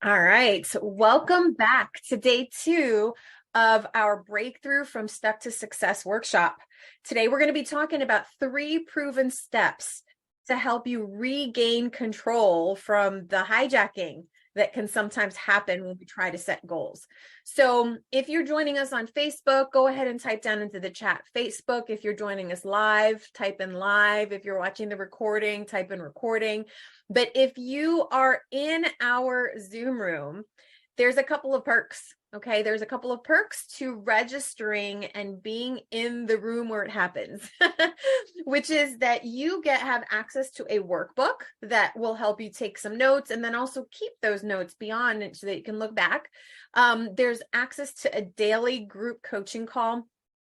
All right, so welcome back to day two of our Breakthrough from Stuck to Success workshop. Today, we're going to be talking about 3 proven steps to help you regain control from the hijacking that can sometimes happen when we try to set goals. So if you're joining us on Facebook, go ahead and type down into the chat Facebook. If you're joining us live, type in live. If you're watching the recording, type in recording. But if you are in our Zoom room, there's a couple of perks. Okay, there's a couple of perks to registering and being in the room where it happens, which is that you have access to a workbook that will help you take some notes and then also keep those notes beyond it so that you can look back. There's access to a daily group coaching call.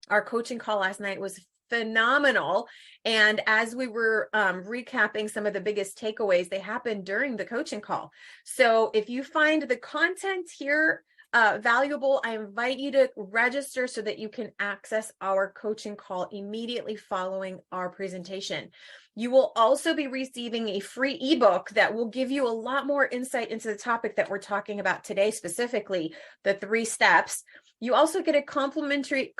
Our coaching call last night was phenomenal. And as we were recapping some of the biggest takeaways, they happened during the coaching call. So if you find the content here valuable, I invite you to register so that you can access our coaching call immediately following our presentation. You will also be receiving a free ebook that will give you a lot more insight into the topic that we're talking about today, specifically the 3 steps. You also get a complimentary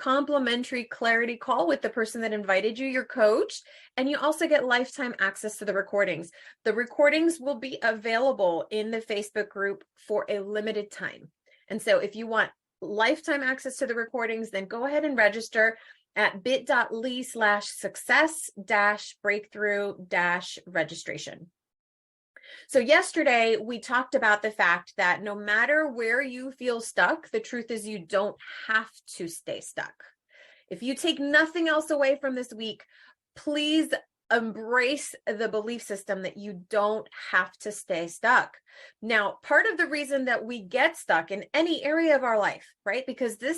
clarity call with the person that invited you, your coach, and you also get lifetime access to the recordings. The recordings will be available in the Facebook group for a limited time. And so if you want lifetime access to the recordings, then go ahead and register at bit.ly/success-breakthrough-registration. So yesterday we talked about the fact that no matter where you feel stuck, the truth is you don't have to stay stuck. If you take nothing else away from this week, please embrace the belief system that you don't have to stay stuck. Now, part of the reason that we get stuck in any area of our life, right? Because the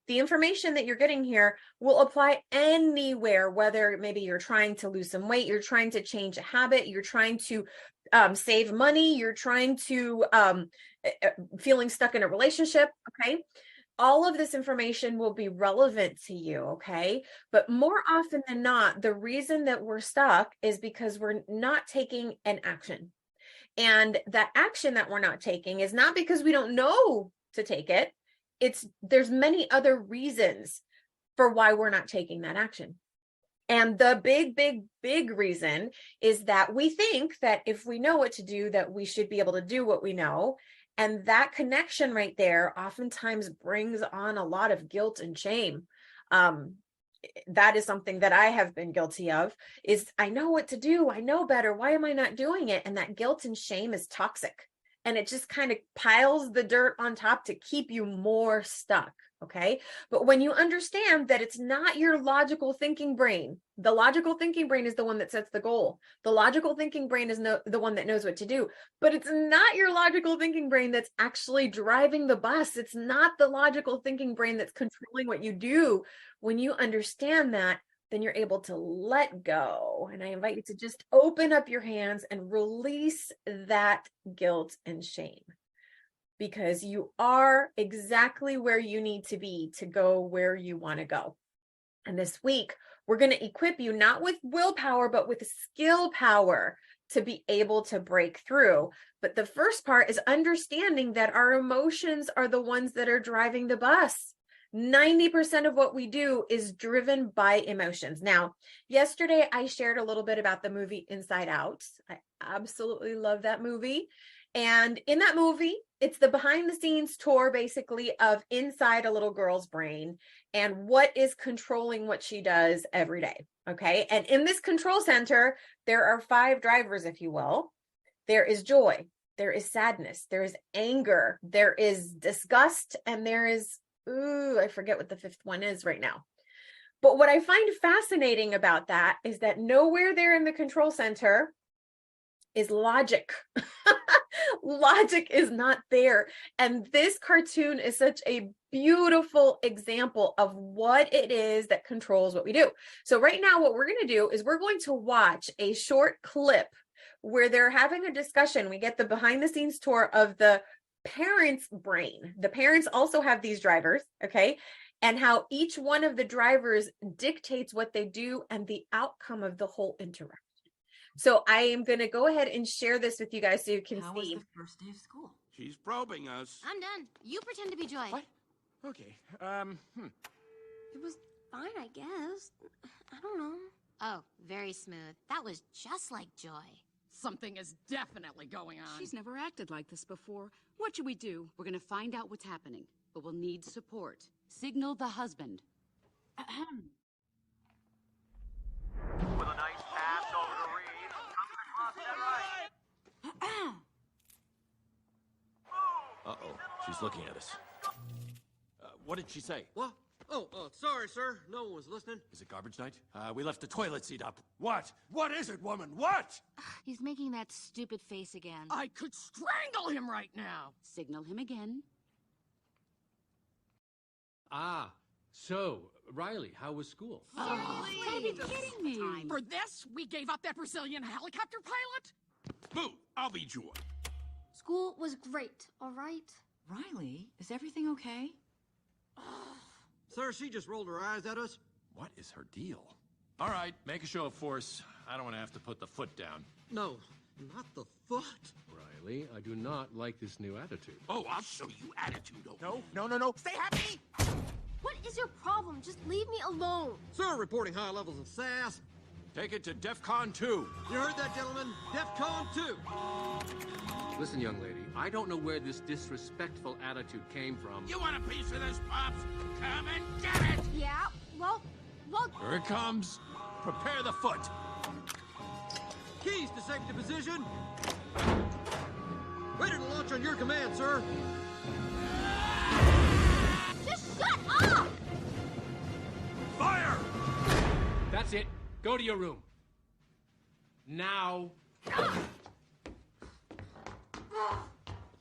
information that you're getting here will apply anywhere, whether maybe you're trying to lose some weight, you're trying to change a habit, you're trying to save money, you're trying to feeling stuck in a relationship, okay? All of this information will be relevant to you, okay? But more often than not, the reason that we're stuck is because we're not taking an action. And that action that we're not taking is not because we don't know to take it. There's many other reasons for why we're not taking that action. And the big reason is that we think that if we know what to do, that we should be able to do what we know. And that connection right there oftentimes brings on a lot of guilt and shame. That is something that I have been guilty of, is I know what to do. I know better. Why am I not doing it? And that guilt and shame is toxic. And it just kind of piles the dirt on top to keep you more stuck. Okay. But when you understand that it's not your logical thinking brain, the logical thinking brain is the one that sets the goal. The logical thinking brain is the one that knows what to do, but it's not your logical thinking brain that's actually driving the bus. It's not the logical thinking brain that's controlling what you do. When you understand that, then you're able to let go. And I invite you to just open up your hands and release that guilt and shame, because you are exactly where you need to be to go where you want to go. And this week, we're going to equip you not with willpower, but with skill power to be able to break through. But the first part is understanding that our emotions are the ones that are driving the bus. 90% of what we do is driven by emotions. Now, yesterday I shared a little bit about the movie Inside Out. I absolutely love that movie. And in that movie, it's the behind the scenes tour basically of inside a little girl's brain and what is controlling what she does every day. Okay. And in this control center, there are 5 drivers, if you will. There is joy, there is sadness, there is anger, there is disgust, and there is, I forget what the 5th one is right now. But what I find fascinating about that is that nowhere there in the control center is logic. Logic is not there. And this cartoon is such a beautiful example of what it is that controls what we do. So right now, what we're going to do is we're going to watch a short clip where they're having a discussion. We get the behind the scenes tour of the parents' brain. The parents also have these drivers, okay? And how each one of the drivers dictates what they do and the outcome of the whole interaction. So I am going to go ahead and share this with you guys so you can How was see. the first day of school? She's probing us. I'm done. You pretend to be Joy. What? Okay, It was fine, I guess. I don't know. Oh, very smooth. That was just like Joy. Something is definitely going on. She's never acted like this before. What should we do? We're gonna find out what's happening, but we'll need support. Signal the husband. With a nice pass over to Reed. Comes across that right. uh-oh, she's looking at us. What did she say? What? Oh, sorry, sir. No one was listening. Is it garbage night? We left the toilet seat up. What? What is it, woman? What? He's making that stupid face again. I could strangle him right now. Signal him again. Ah, so, Riley, how was school? Oh, you gotta be kidding me. For this, we gave up that Brazilian helicopter pilot? Boo! I'll be Joy. School was great, all right? Riley, is everything okay? Sir, she just rolled her eyes at us. What is her deal? All right, make a show of force. I don't want to have to put the foot down. No, not the foot. Riley, I do not like this new attitude. Oh, I'll show you attitude. No. Stay happy! What is your problem? Just leave me alone. Sir, reporting high levels of sass. Take it to DEFCON 2. You heard that, gentlemen? DEFCON 2. Listen, young lady, I don't know where this disrespectful attitude came from. You want a piece of this, Pops? Come and get it! Yeah, well... Here it comes. Prepare the foot. Keys to safety position. Ready to launch on your command, sir. Just shut up! Fire! That's it. Go to your room. Now.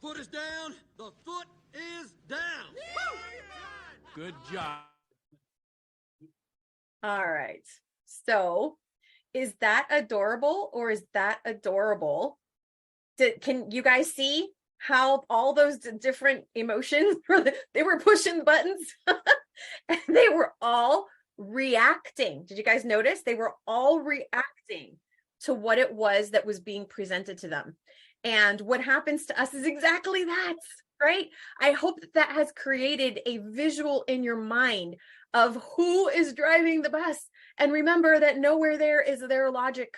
Foot is down. The foot is down. Good job. All right. So is that adorable or is that adorable? Can you guys see how all those different emotions they were pushing buttons and they were all reacting? Did you guys notice? They were all reacting to what it was that was being presented to them. And what happens to us is exactly that, right? I hope that has created a visual in your mind of who is driving the bus. And remember that nowhere there is their logic.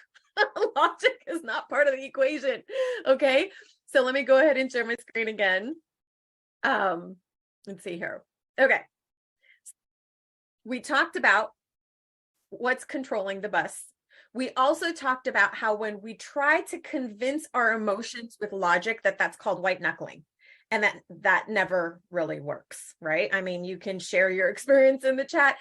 Logic is not part of the equation. Okay. So let me go ahead and share my screen again. Let's see here. Okay. We talked about what's controlling the bus. We also talked about how when we try to convince our emotions with logic, that's called white knuckling. And that never really works, right? I mean, you can share your experience in the chat.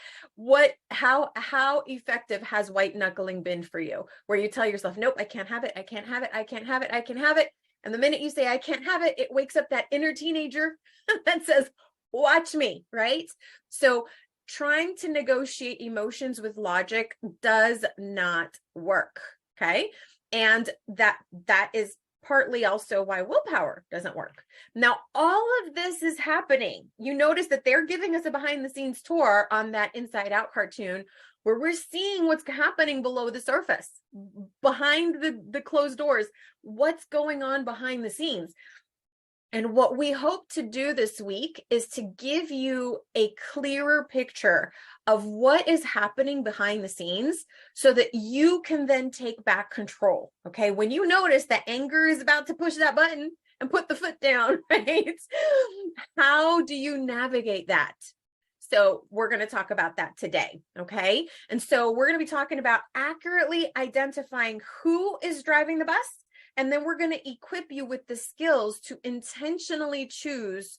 How effective has white knuckling been for you? Where you tell yourself, nope, I can't have it. I can't have it. I can't have it. I can have it. And the minute you say, I can't have it, it wakes up that inner teenager that says, watch me, right? So trying to negotiate emotions with logic does not work, okay? And that is partly also why willpower doesn't work. Now, all of this is happening. You notice that they're giving us a behind the scenes tour on that Inside Out cartoon where we're seeing what's happening below the surface, behind the closed doors, what's going on behind the scenes. And what we hope to do this week is to give you a clearer picture of what is happening behind the scenes so that you can then take back control. Okay. When you notice that anger is about to push that button and put the foot down, right? How do you navigate that? So we're going to talk about that today. Okay. And so we're going to be talking about accurately identifying who is driving the bus. And then we're going to equip you with the skills to intentionally choose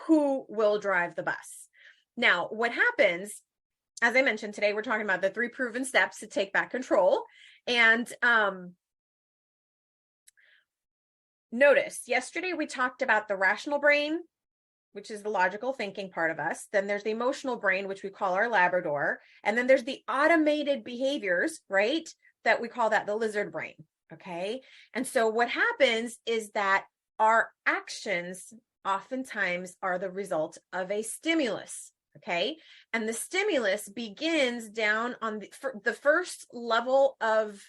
who will drive the bus. Now, what happens, as I mentioned today, we're talking about the 3 proven steps to take back control. And notice, yesterday we talked about the rational brain, which is the logical thinking part of us. Then there's the emotional brain, which we call our Labrador. And then there's the automated behaviors, right? That we call that the lizard brain. Okay. And so what happens is that our actions oftentimes are the result of a stimulus. Okay. And the stimulus begins down on the first level of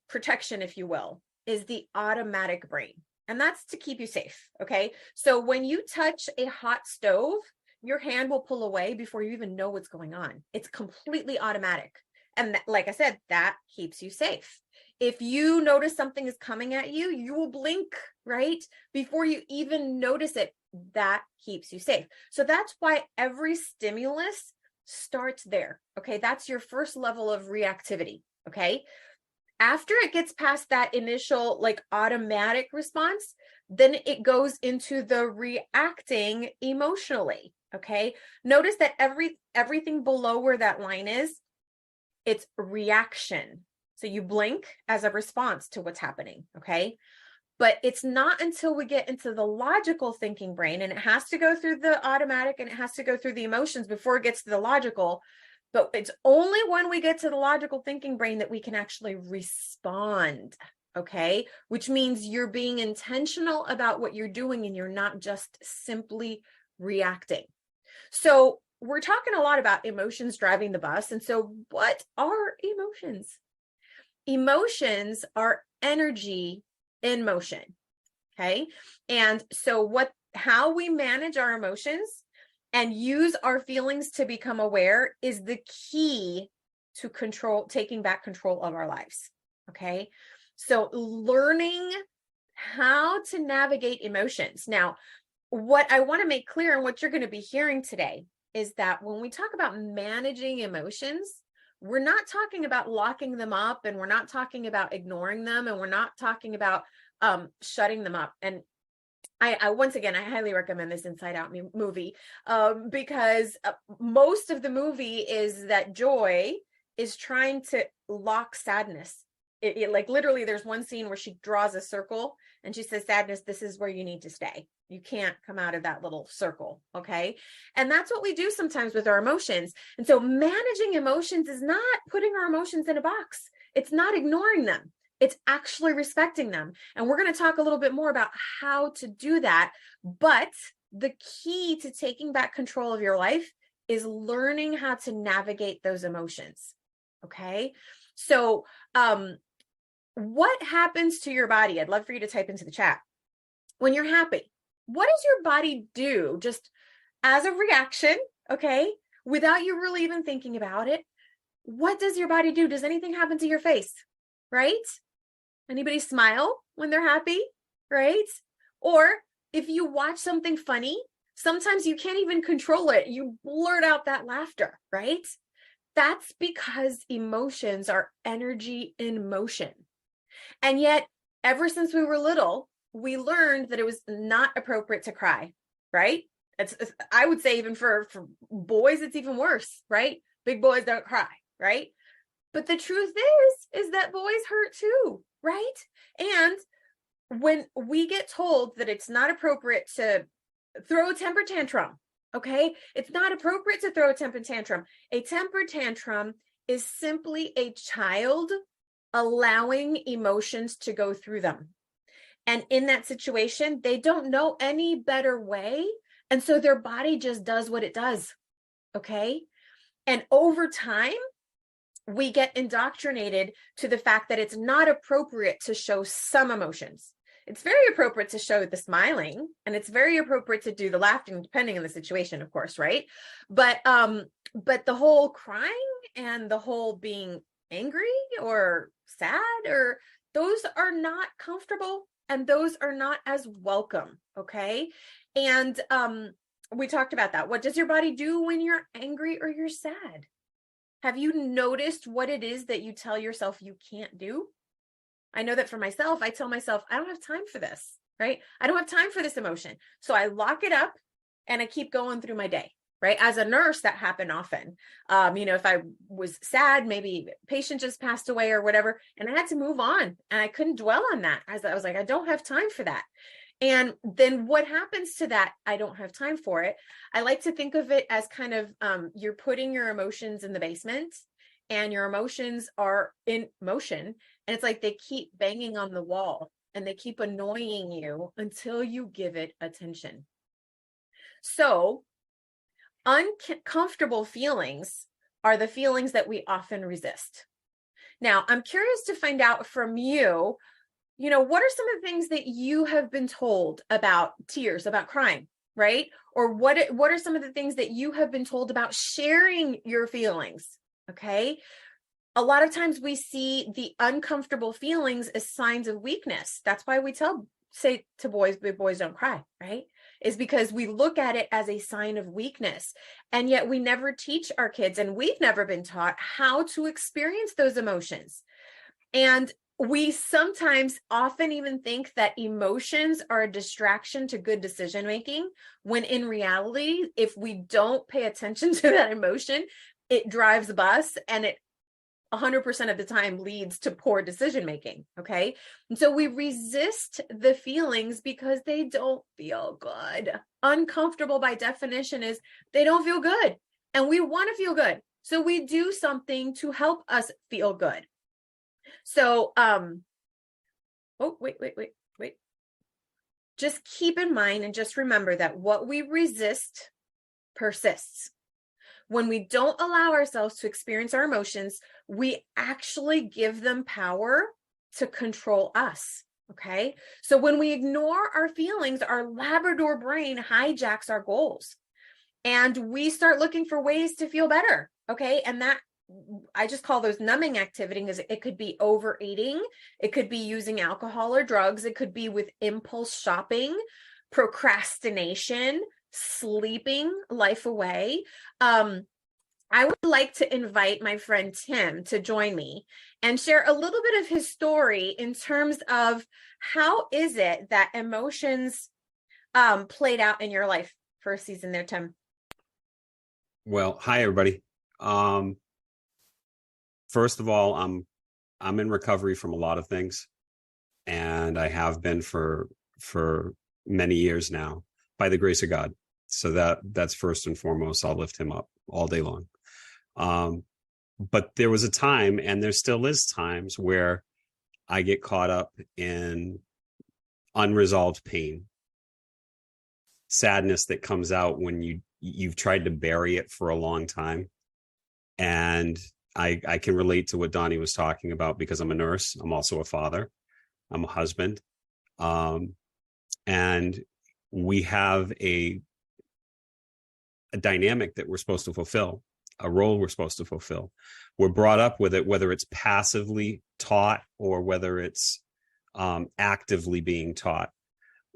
protection, if you will, is the automatic brain. and that's to keep you safe. Okay. So when you touch a hot stove, your hand will pull away before you even know what's going on. It's completely automatic. And like I said, that keeps you safe. If you notice something is coming at you, you will blink, right? Before you even notice it. That keeps you safe. So that's why every stimulus starts there. Okay. That's your first level of reactivity. Okay. After it gets past that initial like automatic response, then it goes into the reacting emotionally. Okay. Notice that everything below where that line is, it's reaction. So you blink as a response to what's happening. Okay. But it's not until we get into the logical thinking brain, and it has to go through the automatic and it has to go through the emotions before it gets to the logical. But it's only when we get to the logical thinking brain that we can actually respond. Okay. Which means you're being intentional about what you're doing and you're not just simply reacting. So we're talking a lot about emotions driving the bus. And so what are emotions? Emotions are energy in motion. Okay. And so how we manage our emotions and use our feelings to become aware is the key to taking back control of our lives. Okay. So learning how to navigate emotions. Now, what I want to make clear and what you're going to be hearing today is that when we talk about managing emotions, we're not talking about locking them up, and we're not talking about ignoring them, and we're not talking about shutting them up. And I once again, I highly recommend this Inside Out movie because most of the movie is that Joy is trying to lock sadness. It like literally there's one scene where she draws a circle and she says, sadness, this is where you need to stay. You can't come out of that little circle. Okay. And that's what we do sometimes with our emotions. And so managing emotions is not putting our emotions in a box. It's not ignoring them. It's actually respecting them. And we're going to talk a little bit more about how to do that. But the key to taking back control of your life is learning how to navigate those emotions. Okay. So, what happens to your body? I'd love for you to type into the chat. When you're happy, what does your body do just as a reaction? Okay. Without you really even thinking about it. What does your body do? Does anything happen to your face? Right? Anybody smile when they're happy? Right? Or if you watch something funny, sometimes you can't even control it. You blurt out that laughter, right? That's because emotions are energy in motion. And yet, ever since we were little, we learned that it was not appropriate to cry, right? I would say even for boys, it's even worse, right? Big boys don't cry, right? But the truth is that boys hurt too, right? And when we get told that it's not appropriate to throw a temper tantrum, okay? It's not appropriate to throw a temper tantrum. A temper tantrum is simply a child allowing emotions to go through them. And in that situation, they don't know any better way. And so their body just does what it does. Okay. And over time, we get indoctrinated to the fact that it's not appropriate to show some emotions. It's very appropriate to show the smiling, and it's very appropriate to do the laughing, depending on the situation, of course, right? But the whole crying and the whole being angry or sad, or those are not comfortable, and those are not as welcome. Okay. And we talked about that. What does your body do when you're angry or you're sad? Have you noticed what it is that you tell yourself you can't do? I know that for myself, I tell myself, I don't have time for this, right? I don't have time for this emotion. So I lock it up and I keep going through my day, right? As a nurse, that happened often. If I was sad, maybe a patient just passed away or whatever, and I had to move on, and I couldn't dwell on that. I was like, I don't have time for that. And then what happens to that? I don't have time for it. I like to think of it as kind of, you're putting your emotions in the basement, and your emotions are in motion. And it's like they keep banging on the wall and they keep annoying you until you give it attention. So uncomfortable feelings are the feelings that we often resist. Now, I'm curious to find out from you, what are some of the things that you have been told about tears, about crying, right? Or what are some of the things that you have been told about sharing your feelings? Okay. A lot of times we see the uncomfortable feelings as signs of weakness. That's why we say to boys, big boys don't cry, right? Is because we look at it as a sign of weakness. And yet we never teach our kids, and we've never been taught how to experience those emotions. And we sometimes often even think that emotions are a distraction to good decision making, when in reality, if we don't pay attention to that emotion, it drives the bus, and it 100% of the time leads to poor decision making. Okay. And so we resist the feelings because they don't feel good. Uncomfortable by definition is they don't feel good, and we want to feel good. So we do something to help us feel good. So, wait. Just keep in mind and just remember that what we resist persists. When we don't allow ourselves to experience our emotions, we actually give them power to control us. Okay. So when we ignore our feelings, our Labrador brain hijacks our goals, and we start looking for ways to feel better. Okay. And that, I just call those numbing activities. It could be overeating. It could be using alcohol or drugs. It could be with impulse shopping, procrastination, sleeping life away. I would like to invite my friend Tim to join me and share a little bit of his story in terms of how is it that emotions played out in your life for a season there, Tim. Well, hi everybody. First of all, I'm in recovery from a lot of things, and I have been for many years now, by the grace of God. So that's first and foremost. I'll lift him up all day long. But there was a time, and there still is times, where I get caught up in unresolved pain, sadness that comes out when you've tried to bury it for a long time. And I can relate to what Donnie was talking about, because I'm a nurse. I'm also a father. I'm a husband. And we have a dynamic that we're supposed to fulfill, a role we're supposed to fulfill. We're brought up with it, whether it's passively taught or whether it's actively being taught.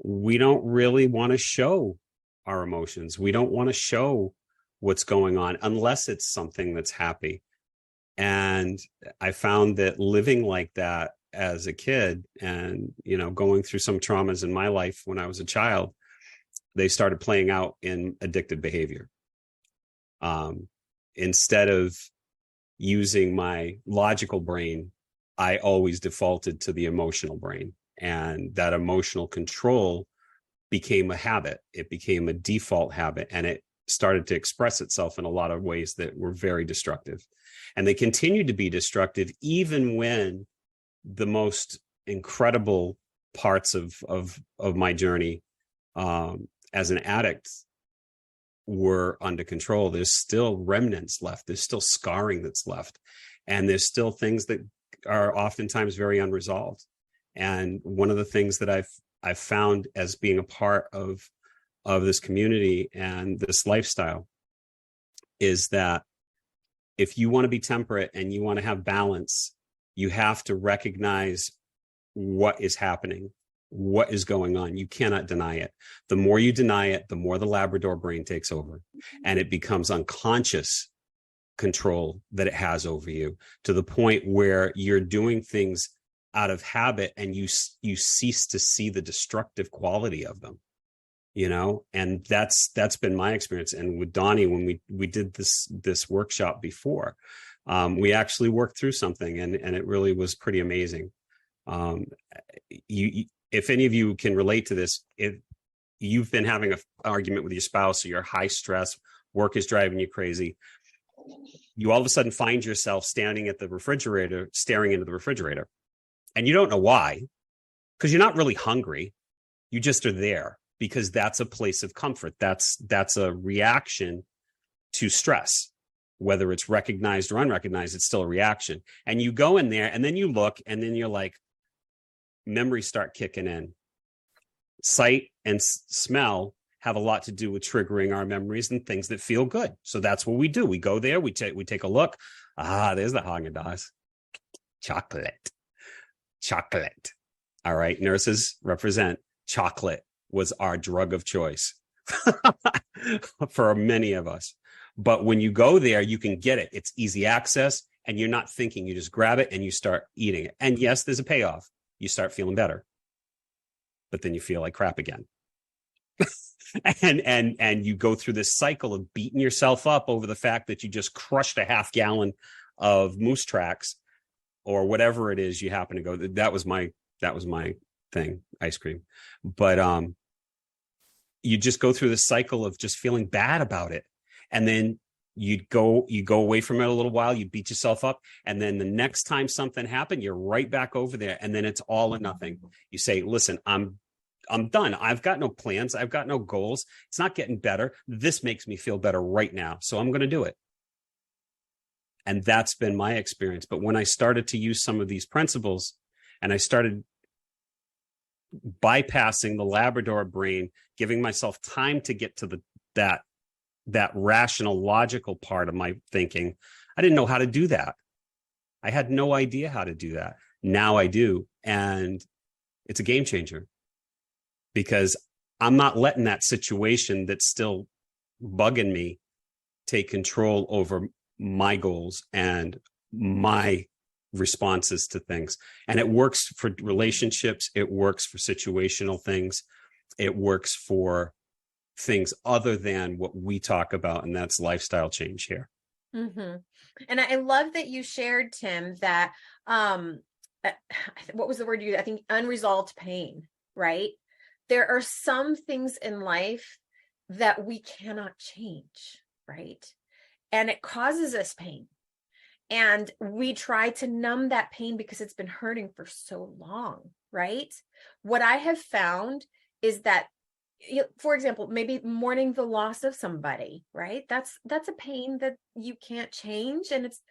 We don't really want to show our emotions. We don't want to show what's going on unless it's something that's happy. And I found that living like that as a kid, and, going through some traumas in my life when I was a child, they started playing out in addictive behavior. Instead of using my logical brain, I always defaulted to the emotional brain, and that emotional control became a habit. It became a default habit, and it started to express itself in a lot of ways that were very destructive. And they continued to be destructive even when the most incredible parts of my journey as an addict were under control. There's still remnants left. There's still scarring that's left. And there's still things that are oftentimes very unresolved. And one of the things that I've found as being a part of this community and this lifestyle is that if you want to be temperate and you want to have balance, you have to recognize what is happening, what is going on. You cannot deny it. The more you deny it, the more the Labrador brain takes over, and it becomes unconscious control that it has over you, to the point where you're doing things out of habit and you cease to see the destructive quality of them. And that's been my experience. And with Donnie, when we did this workshop before, we actually worked through something, and it really was pretty amazing. If any of you can relate to this, if you've been having an argument with your spouse, or you're high stress, work is driving you crazy, you all of a sudden find yourself standing at the refrigerator, staring into the refrigerator, and you don't know why, because you're not really hungry. You just are there because that's a place of comfort. That's a reaction to stress. Whether it's recognized or unrecognized, it's still a reaction. And you go in there, and then you look, and then you're like, memories start kicking in. Sight and smell have a lot to do with triggering our memories and things that feel good. So that's what we do. We go there, we take a look. There's the Haagen-Dazs. Chocolate. All right, nurses represent chocolate was our drug of choice for many of us. But when you go there, you can get it. It's easy access and you're not thinking. You just grab it and you start eating it. And yes, there's a payoff. You start feeling better, but then you feel like crap again. and you go through this cycle of beating yourself up over the fact that you just crushed a half gallon of Moose Tracks or whatever it is you happen to go. That was my thing, ice cream. But you just go through this cycle of just feeling bad about it. And then you go away from it a little while, you beat yourself up. And then the next time something happened, you're right back over there. And then it's all or nothing. You say, listen, I'm done. I've got no plans. I've got no goals. It's not getting better. This makes me feel better right now. So I'm going to do it. And that's been my experience. But when I started to use some of these principles and I started bypassing the Labrador brain, giving myself time to get to that rational, logical part of my thinking, I didn't know how to do that. I had no idea how to do that. Now I do. And it's a game changer because I'm not letting that situation that's still bugging me take control over my goals and my responses to things. And it works for relationships. It works for situational things. It works for things other than what we talk about, and that's lifestyle change here. Mm-hmm. And I love that you shared, Tim, that what was the word you? I think unresolved pain, right? There are some things in life that we cannot change, right? And it causes us pain. And we try to numb that pain because it's been hurting for so long, right? What I have found is that, for example, maybe mourning the loss of somebody, right? That's a pain that you can't change and it's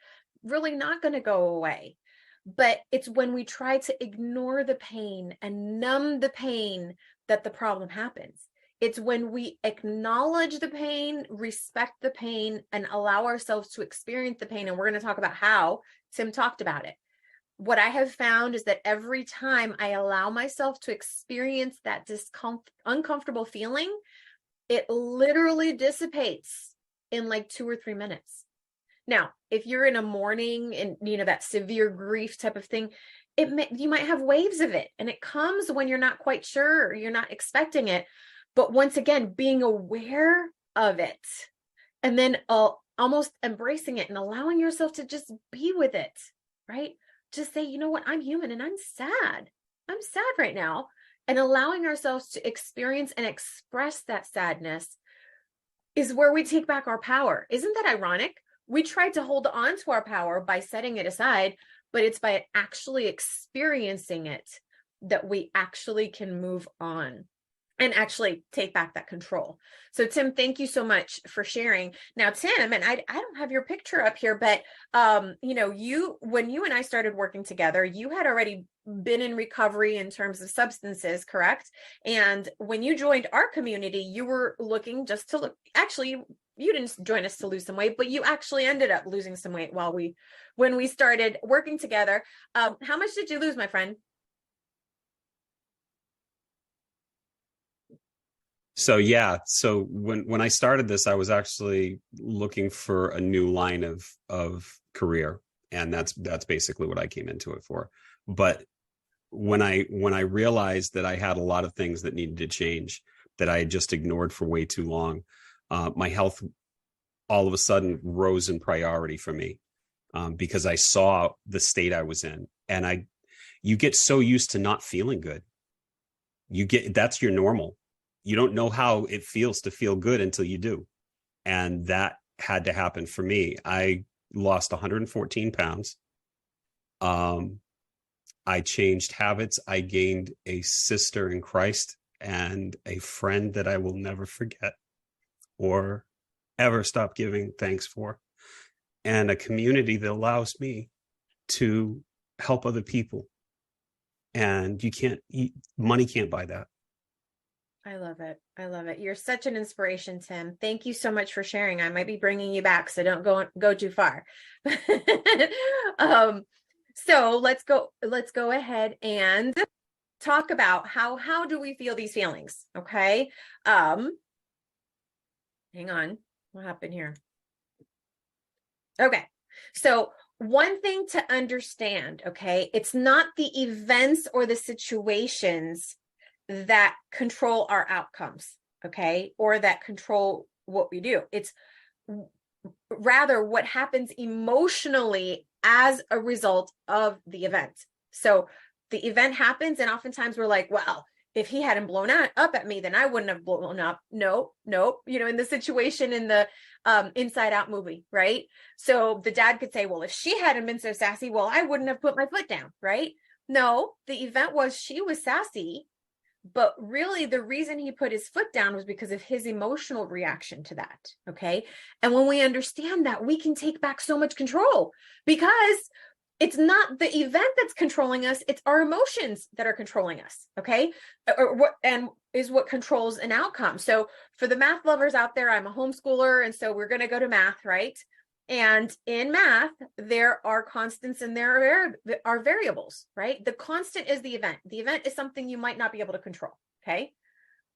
really not going to go away. But it's when we try to ignore the pain and numb the pain that the problem happens. It's when we acknowledge the pain, respect the pain, and allow ourselves to experience the pain. And we're going to talk about how Tim talked about it. What I have found is that every time I allow myself to experience that uncomfortable feeling, it literally dissipates in like 2 or 3 minutes. Now, if you're in a mourning and, that severe grief type of thing, you might have waves of it. And it comes when you're not quite sure, or you're not expecting it. But once again, being aware of it and then almost embracing it and allowing yourself to just be with it, right? Just say, you know what, I'm human and I'm sad. I'm sad right now. And allowing ourselves to experience and express that sadness is where we take back our power. Isn't that ironic? We tried to hold on to our power by setting it aside, but it's by actually experiencing it that we actually can move on and actually take back that control. So Tim, thank you so much for sharing. Now, Tim, and I don't have your picture up here, but when you and I started working together, you had already been in recovery in terms of substances, correct? And when you joined our community, you were looking just to look, actually, you didn't join us to lose some weight, but you actually ended up losing some weight when we started working together. How much did you lose, my friend? So when I started this, I was actually looking for a new line of career, and that's basically what I came into it for. But when I realized that I had a lot of things that needed to change that I had just ignored for way too long, my health all of a sudden rose in priority for me because I saw the state I was in, and you get so used to not feeling good. That's your normal. You don't know how it feels to feel good until you do. And that had to happen for me. I lost 114 pounds. I changed habits. I gained a sister in Christ and a friend that I will never forget or ever stop giving thanks for. And a community that allows me to help other people. And money can't buy that. I love it. I love it. You're such an inspiration, Tim. Thank you so much for sharing. I might be bringing you back, so don't go too far. So let's go ahead and talk about how do we feel these feelings? Okay. Hang on. What happened here? Okay. So one thing to understand, okay, it's not the events or the situations that control our outcomes, okay, or that control what we do. It's rather what happens emotionally as a result of the event. So the event happens, and oftentimes we're like, well, if he hadn't blown up at me, then I wouldn't have blown up. No, in the situation in the Inside Out movie, right? So the dad could say, well, if she hadn't been so sassy, well, I wouldn't have put my foot down, right? No, the event was she was sassy, but really the reason he put his foot down was because of his emotional reaction to that, okay? And when we understand that, we can take back so much control, because it's not the event that's controlling us, it's our emotions that are controlling us, okay? And is what controls an outcome. So for the math lovers out there, I'm a homeschooler, and so we're going to go to math, right? And in math, there are constants and there are variables, right? The constant is the event. The event is something you might not be able to control, okay?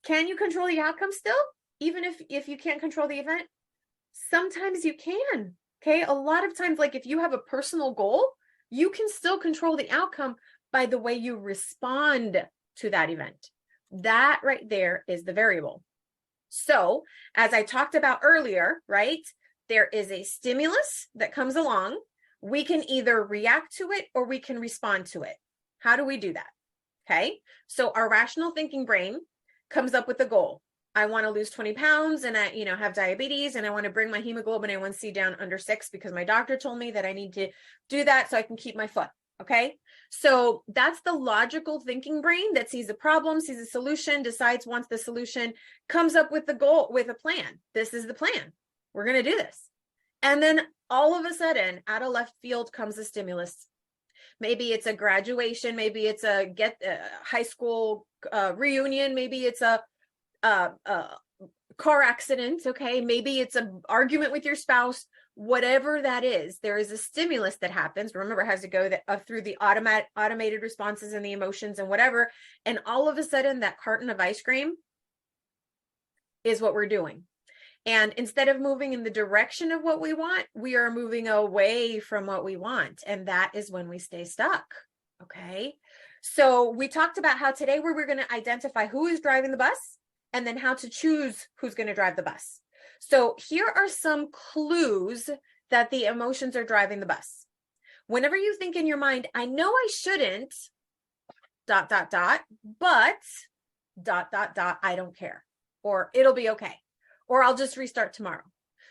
Can you control the outcome still? Even if you can't control the event? Sometimes you can, okay? A lot of times, like if you have a personal goal, you can still control the outcome by the way you respond to that event. That right there is the variable. So as I talked about earlier, right, there is a stimulus that comes along. We can either react to it or we can respond to it. How do we do that? Okay, so our rational thinking brain comes up with a goal. I want to lose 20 pounds and I, have diabetes, and I want to bring my hemoglobin A1C down under 6 because my doctor told me that I need to do that so I can keep my foot. Okay. So that's the logical thinking brain that sees the problem, sees the solution, decides, wants the solution, comes up with the goal, with a plan. This is the plan. We're going to do this. And then all of a sudden, out of left field comes a stimulus. Maybe it's a graduation. Maybe it's a high school reunion. Maybe it's a car accident. Okay. Maybe it's an argument with your spouse. Whatever that is, there is a stimulus that happens. Remember, it has to go through the automated responses and the emotions and whatever. And all of a sudden, that carton of ice cream is what we're doing. And instead of moving in the direction of what we want, we are moving away from what we want. And that is when we stay stuck. Okay. So we talked about how today we're going to identify who is driving the bus and then how to choose who's going to drive the bus. So here are some clues that the emotions are driving the bus. Whenever you think in your mind, I know I shouldn't, ... but ... I don't care, or it'll be okay, or I'll just restart tomorrow.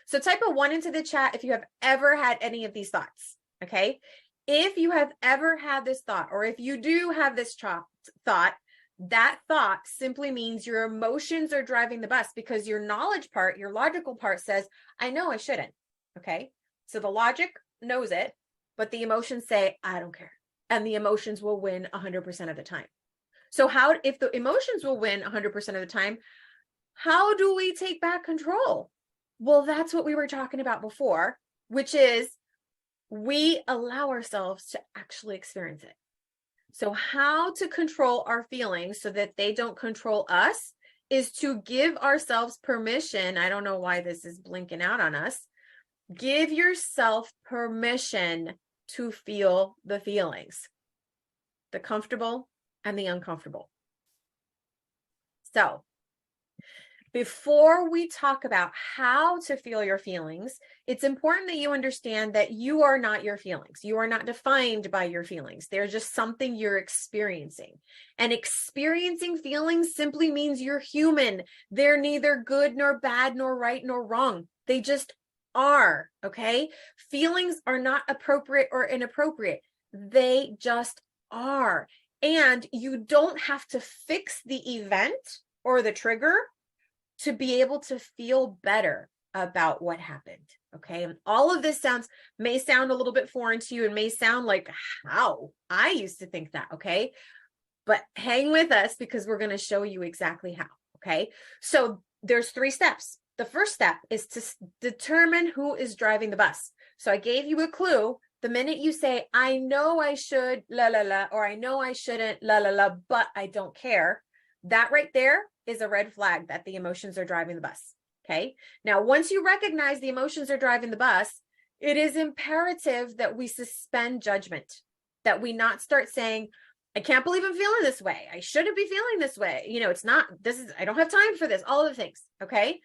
So type a 1 into the chat if you have ever had any of these thoughts, okay? If you have ever had this thought, or if you do have this thought, that thought simply means your emotions are driving the bus, because your knowledge part, your logical part says, I know I shouldn't. Okay. So the logic knows it, but the emotions say, I don't care. And the emotions will win 100% of the time. So if the emotions will win 100% of the time, how do we take back control? Well, that's what we were talking about before, which is we allow ourselves to actually experience it. So how to control our feelings so that they don't control us is to give ourselves permission. I don't know why this is blinking out on us. Give yourself permission to feel the feelings, the comfortable and the uncomfortable. So before we talk about how to feel your feelings, it's important that you understand that you are not your feelings. You are not defined by your feelings. They're just something you're experiencing. And experiencing feelings simply means you're human. They're neither good nor bad nor right nor wrong. They just are, okay? Feelings are not appropriate or inappropriate. They just are. And you don't have to fix the event or the trigger to be able to feel better about what happened. Okay. And all of this may sound a little bit foreign to you and may sound like, how? I used to think that. Okay. but hang with us because we're going to show you exactly how. Okay. So there's 3 steps. The first step is to determine who is driving the bus. So I gave you a clue. The minute you say, I know I should, la, la, la, or I know I shouldn't, la, la, la, but I don't care. That right there is a red flag that the emotions are driving the bus. Okay. Now, once you recognize the emotions are driving the bus, it is imperative that we suspend judgment, that we not start saying, I can't believe I'm feeling this way. I shouldn't be feeling this way. You know, it's not, this is, I don't have time for this, all of the things. Okay.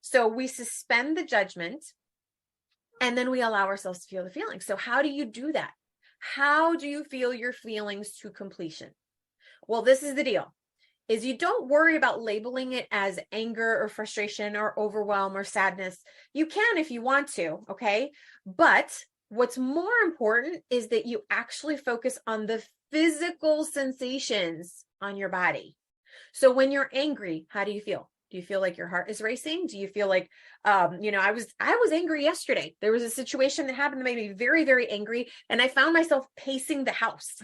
So we suspend the judgment and then we allow ourselves to feel the feelings. So how do you do that? How do you feel your feelings to completion? Well, this is the deal, is you don't worry about labeling it as anger or frustration or overwhelm or sadness. You can if you want to, okay? But what's more important is that you actually focus on the physical sensations on your body. So when you're angry, how do you feel? Do you feel like your heart is racing? Do you feel like, you know, I was angry yesterday. There was a situation that happened that made me very, very angry. And I found myself pacing the house.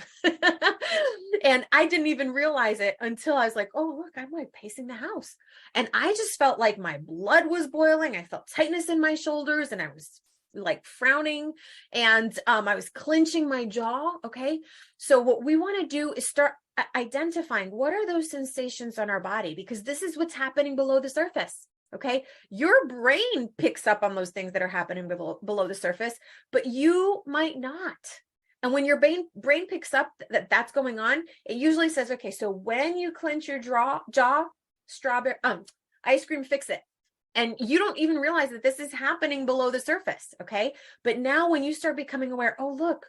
And I didn't even realize it until I was like, oh, look, I'm like pacing the house. And I just felt like my blood was boiling. I felt tightness in my shoulders and I was like frowning and I was clenching my jaw. Okay. So what we want to do is start identifying what are those sensations on our body, because this is what's happening below the surface. Okay. Your brain picks up on those things that are happening below the surface, but you might not. And when your brain picks up that that's going on, it usually says, okay, so when you clench your jaw, strawberry, ice cream, fix it. And you don't even realize that this is happening below the surface. Okay. But now when you start becoming aware, oh, look,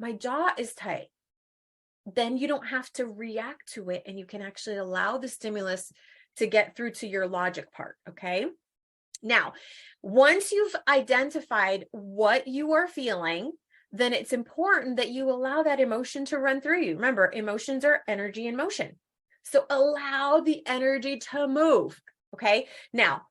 my jaw is tight, then you don't have to react to it. And you can actually allow the stimulus to get through to your logic part. Okay. Now, once you've identified what you are feeling, then it's important that you allow that emotion to run through you. Remember, emotions are energy in motion. So allow the energy to move. Okay. Now,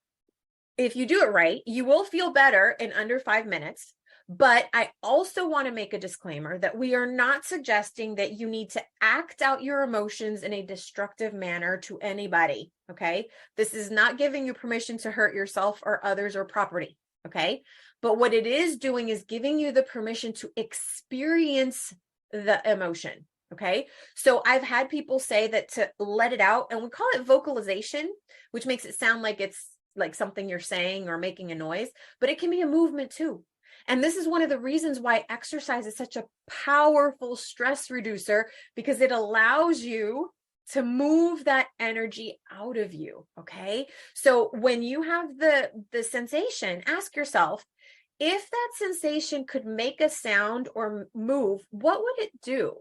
if you do it right, you will feel better in under 5 minutes. But I also want to make a disclaimer that we are not suggesting that you need to act out your emotions in a destructive manner to anybody. Okay. This is not giving you permission to hurt yourself or others or property. Okay. But what it is doing is giving you the permission to experience the emotion. Okay. So I've had people say that to let it out, and we call it vocalization, which makes it sound like it's like something you're saying or making a noise, but it can be a movement too. And this is one of the reasons why exercise is such a powerful stress reducer, because it allows you to move that energy out of you. Okay. So when you have the sensation, ask yourself, if that sensation could make a sound or move, what would it do?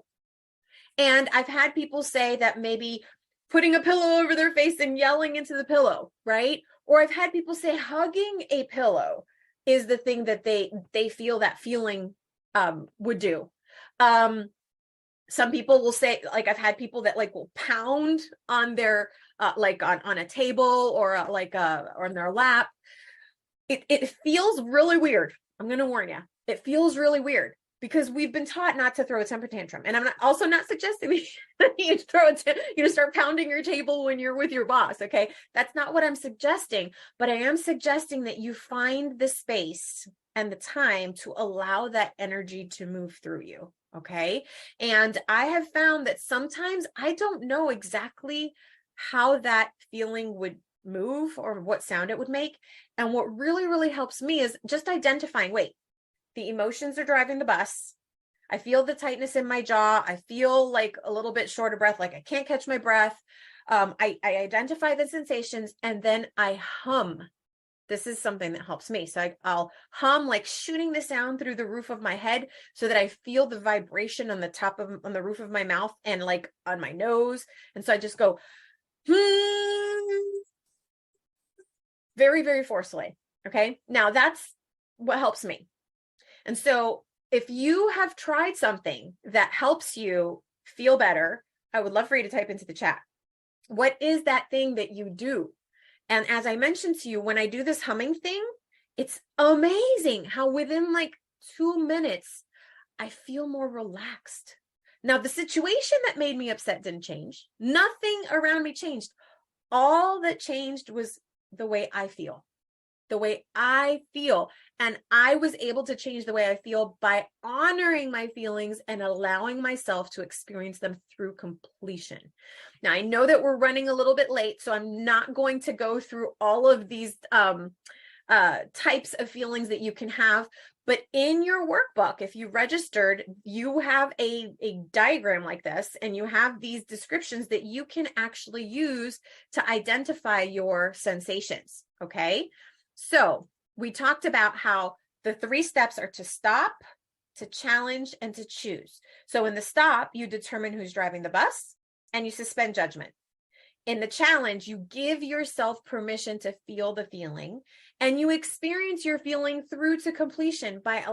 And I've had people say that maybe putting a pillow over their face and yelling into the pillow, right? Or I've had people say hugging a pillow is the thing that they feel that feeling would do. Some people will say, like, I've had people that like will pound on their like on a table or or on their lap. It feels really weird. I'm going to warn you. It feels really weird because we've been taught not to throw a temper tantrum. And I'm also not suggesting that you start pounding your table when you're with your boss. Okay. That's not what I'm suggesting, but I am suggesting that you find the space and the time to allow that energy to move through you. Okay. And I have found that sometimes I don't know exactly how that feeling would move or what sound it would make. And what really, really helps me is just identifying, wait, the emotions are driving the bus. I feel the tightness in my jaw. I feel like a little bit short of breath, like I can't catch my breath. I identify the sensations and then I hum. This is something that helps me. So I'll hum, like shooting the sound through the roof of my head so that I feel the vibration on the roof of my mouth and like on my nose. And so I just go, very, very forcefully. Okay. Now that's what helps me. And so if you have tried something that helps you feel better, I would love for you to type into the chat. What is that thing that you do? And as I mentioned to you, when I do this humming thing, it's amazing how within like 2 minutes, I feel more relaxed. Now, the situation that made me upset didn't change. Nothing around me changed. All that changed was the way I feel. The way I feel. And I was able to change the way I feel by honoring my feelings and allowing myself to experience them through completion. Now, I know that we're running a little bit late, so I'm not going to go through all of these types of feelings that you can have. But in your workbook, if you registered, you have a diagram like this, and you have these descriptions that you can actually use to identify your sensations. Okay. So we talked about how the 3 steps are to stop, to challenge, and to choose. So in the stop, you determine who's driving the bus and you suspend judgment. In the challenge, you give yourself permission to feel the feeling, and you experience your feeling through to completion by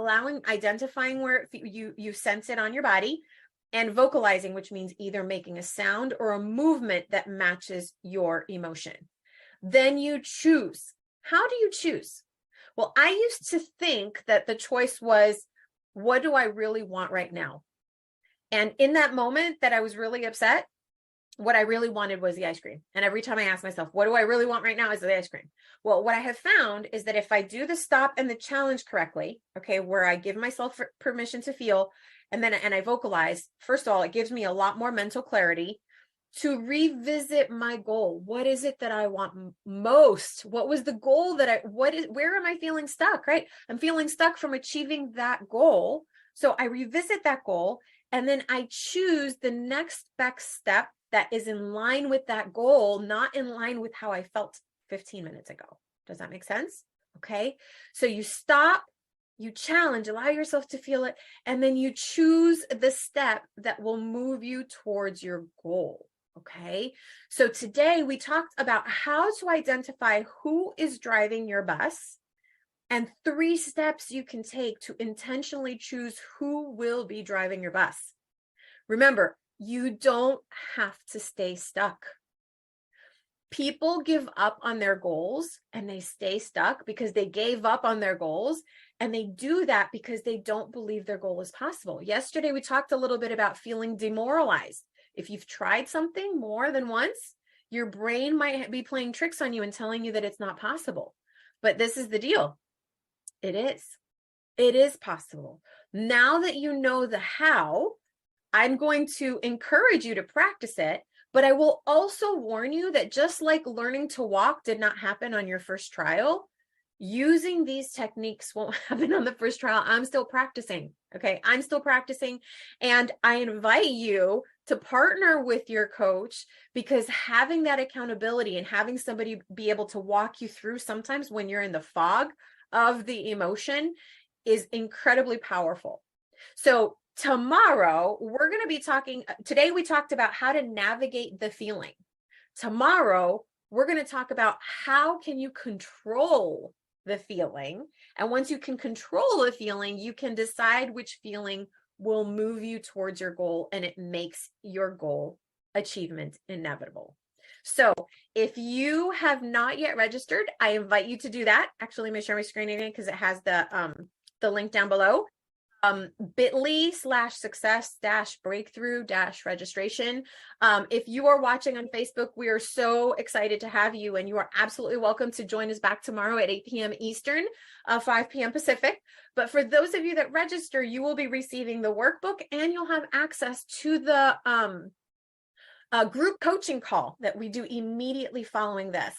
identifying where you sense it on your body, and vocalizing, which means either making a sound or a movement that matches your emotion. Then you choose. How do you choose? Well, I used to think that the choice was, what do I really want right now? And in that moment that I was really upset, what I really wanted was the ice cream. And every time I ask myself, what do I really want right now, is the ice cream. Well, what I have found is that if I do the stop and the challenge correctly, okay, where I give myself permission to feel, and I vocalize, first of all, it gives me a lot more mental clarity to revisit my goal. What is it that I want most? What was the goal where am I feeling stuck, right? I'm feeling stuck from achieving that goal. So I revisit that goal, and then I choose the next best step that is in line with that goal, not in line with how I felt 15 minutes ago. Does that make sense? Okay. So you stop, you challenge, allow yourself to feel it, and then you choose the step that will move you towards your goal. Okay. So today we talked about how to identify who is driving your bus and 3 steps you can take to intentionally choose who will be driving your bus. Remember, you don't have to stay stuck. People give up on their goals and they stay stuck because they gave up on their goals, and they do that because they don't believe their goal is possible. Yesterday, we talked a little bit about feeling demoralized. If you've tried something more than once, your brain might be playing tricks on you and telling you that it's not possible. But this is the deal. It is. It is possible. Now that you know the how, I'm going to encourage you to practice it, but I will also warn you that just like learning to walk did not happen on your first trial, using these techniques won't happen on the first trial. I'm still practicing. Okay. I'm still practicing. And I invite you to partner with your coach, because having that accountability and having somebody be able to walk you through sometimes when you're in the fog of the emotion is incredibly powerful. So tomorrow, we're going to be today we talked about how to navigate the feeling. Tomorrow, we're going to talk about how can you control the feeling. And once you can control the feeling, you can decide which feeling will move you towards your goal, and it makes your goal achievement inevitable. So if you have not yet registered, I invite you to do that. Actually, let me share my screen again because it has the link down below. bit.ly/success-breakthrough-registration. If you are watching on Facebook, we are so excited to have you, and you are absolutely welcome to join us back tomorrow at 8 p.m. Eastern, 5 p.m. Pacific. But for those of you that register, you will be receiving the workbook, and you'll have access to the group coaching call that we do immediately following this.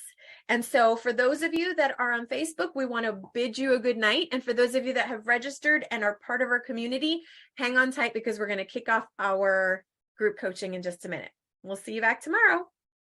And so for those of you that are on Facebook, we want to bid you a good night. And for those of you that have registered and are part of our community, hang on tight, because we're going to kick off our group coaching in just a minute. We'll see you back tomorrow.